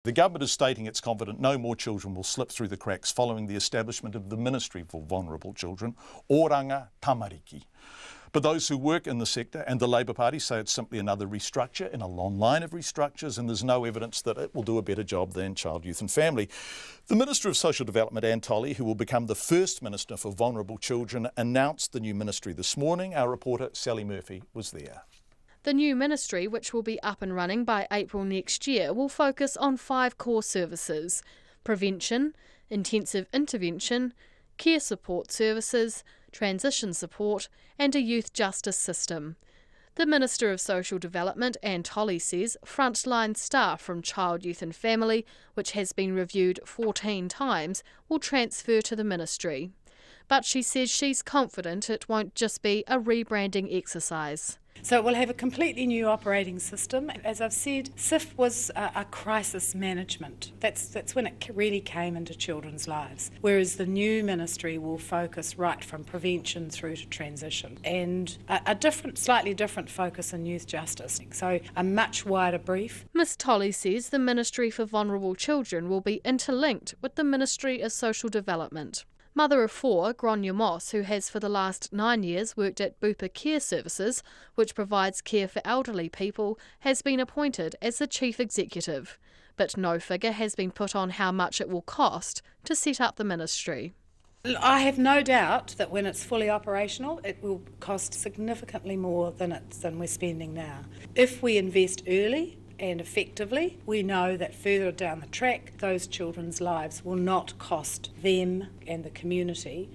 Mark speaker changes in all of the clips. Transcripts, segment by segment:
Speaker 1: The government is stating it's confident no more children will slip through the cracks following the establishment of the Ministry for Vulnerable Children, Oranga Tamariki. But those who work in the sector and the Labour Party say it's simply another restructure in a long line of restructures, and there's no evidence that it will do a better job than Child, Youth and Family. The Minister of Social Development, Anne Tolley, who will become the first Minister for Vulnerable Children, announced the new ministry this morning. Our reporter Sally Murphy was there.
Speaker 2: The new ministry, which will be up and running by April next year, will focus on 5 core services: prevention, intensive intervention, care support services, transition support and a youth justice system. The Minister of Social Development, Anne Tolley, says frontline staff from Child, Youth and Family, which has been reviewed 14 times, will transfer to the ministry. But she says she's confident it won't just be a rebranding exercise.
Speaker 3: So it will have a completely new operating system. As I've said, SIF was a crisis management. That's when it really came into children's lives. Whereas the new ministry will focus right from prevention through to transition, and a slightly different focus on youth justice. So a much wider brief.
Speaker 2: Ms Tolley says the Ministry for Vulnerable Children will be interlinked with the Ministry of Social Development. Mother of 4, Gronya Moss, who has for the last 9 years worked at Bupa Care Services, which provides care for elderly people, has been appointed as the Chief Executive. But no figure has been put on how much it will cost to set up the ministry.
Speaker 3: I have no doubt that when it's fully operational, it will cost significantly more than we're spending now. If we invest early and effectively, we know that further down the track, those children's lives will not cost them and the community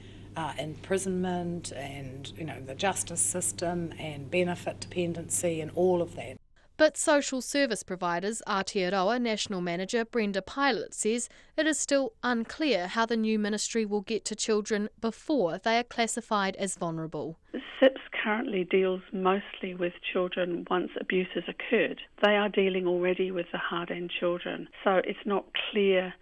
Speaker 3: imprisonment and the justice system and benefit dependency and all of that.
Speaker 2: But social service providers Aotearoa National Manager Brenda Pilot says it is still unclear how the new ministry will get to children before they are classified as vulnerable.
Speaker 4: SIPS currently deals mostly with children once abuse has occurred. They are dealing already with the hard-end children, so it's not clear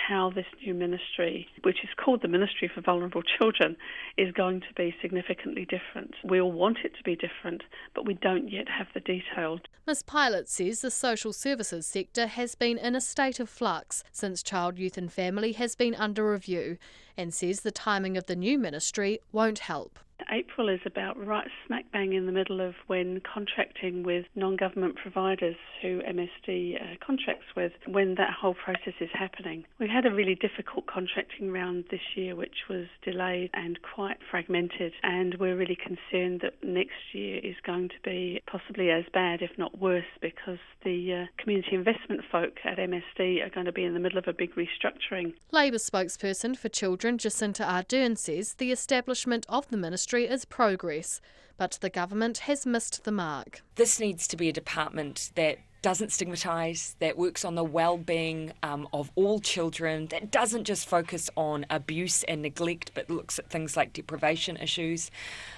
Speaker 4: how this new ministry, which is called the Ministry for Vulnerable Children, is going to be significantly different. We all want it to be different, but we don't yet have the details.
Speaker 2: Ms Pilot says the social services sector has been in a state of flux since Child, Youth and Family has been under review, and says the timing of the new ministry won't help.
Speaker 4: April is about right smack bang in the middle of when contracting with non-government providers who MSD contracts with, when that whole process is happening. We had a really difficult contracting round this year which was delayed and quite fragmented, and we're really concerned that next year is going to be possibly as bad, if not worse, because the community investment folk at MSD are going to be in the middle of a big restructuring.
Speaker 2: Labour spokesperson for Children Jacinta Ardern says the establishment of the ministry is progress, but the government has missed the mark.
Speaker 5: This needs to be a department that doesn't stigmatise, that works on the well-being of all children, that doesn't just focus on abuse and neglect, but looks at things like deprivation issues.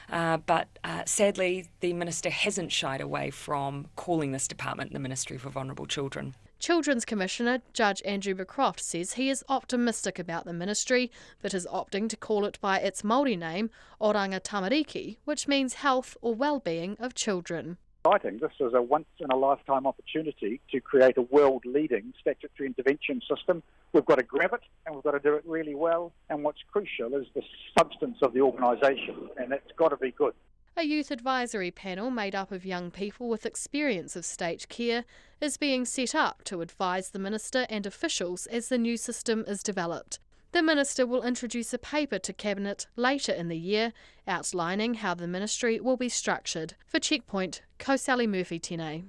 Speaker 5: But sadly, the Minister hasn't shied away from calling this department the Ministry for Vulnerable Children.
Speaker 2: Children's Commissioner Judge Andrew Beecroft says he is optimistic about the ministry, but is opting to call it by its Māori name, Oranga Tamariki, which means health or well-being of children.
Speaker 6: I think this is a once-in-a-lifetime opportunity to create a world-leading statutory intervention system. We've got to grab it, and we've got to do it really well, and what's crucial is the substance of the organisation, and it's got to be good.
Speaker 2: A youth advisory panel made up of young people with experience of state care is being set up to advise the Minister and officials as the new system is developed. The Minister will introduce a paper to Cabinet later in the year outlining how the ministry will be structured. For Checkpoint, ko Sally Murphy tēnei.